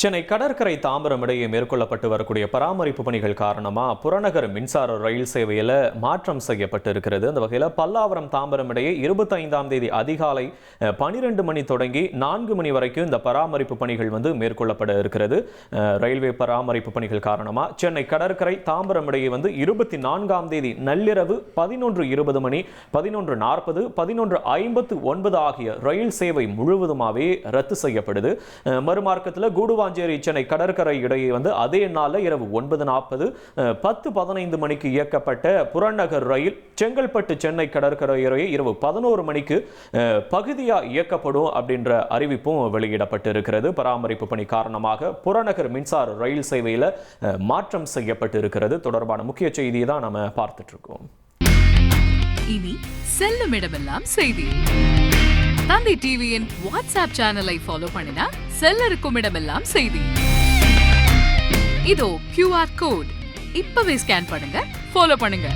சென்னை கடற்கரை தாம்பரம் இடையே மேற்கொள்ளப்பட்டு வரக்கூடிய பராமரிப்பு பணிகள் காரணமாக புறநகர் மின்சார ரயில் சேவையில் மாற்றம் செய்யப்பட்டு இருக்கிறது. அந்த வகையில் பல்லாவரம் தாம்பரம் இடையே 25ஆம் தேதி அதிகாலை 12 மணி தொடங்கி 4 மணி வரைக்கும் இந்த பராமரிப்பு பணிகள் மேற்கொள்ளப்பட இருக்கிறது. ரயில்வே பராமரிப்பு பணிகள் காரணமாக சென்னை கடற்கரை தாம்பரம் இடையே 24ஆம் தேதி நள்ளிரவு 11:20 மணி 11:40 11:59 ஆகிய ரயில் சேவை முழுவதுமாகவே ரத்து செய்யப்படுது. மறுமார்க்கத்தில் கூடுவாஞ்சேரி சென்னை கடற்கரை இடையே அதே நாளில் இரவு 9:40 10:15 மணிக்கு இயக்கப்பட்ட புறநகர் ரயில் செங்கல்பட்டு சென்னை கடற்கரை இடையே இரவு 11 மணிக்கு பகுதியாக இயக்கப்படும் அப்படின்ற அறிவிப்பும் வெளியிடப்பட்டு இருக்கிறது. பராமரிப்பு பணி காரணமாக புறநகர் மின்சார ரயில் சேவையில் மாற்றம் செய்யப்பட்டு இருக்கிறது. தொடர்பான முக்கிய செய்தியை தான் நம்ம பார்த்துட்டு இருக்கோம். இனி செல்லும் இடமெல்லாம் செய்தி. தந்தை டிவியின் வாட்ஸ்அப் சேனலை ஃபாலோ பண்ணினா செல்ல இருக்கும் இடமெல்லாம் செய்தி. இதோ QR கோட் இப்பவே ஸ்கேன் பண்ணுங்க, ஃபாலோ பண்ணுங்க.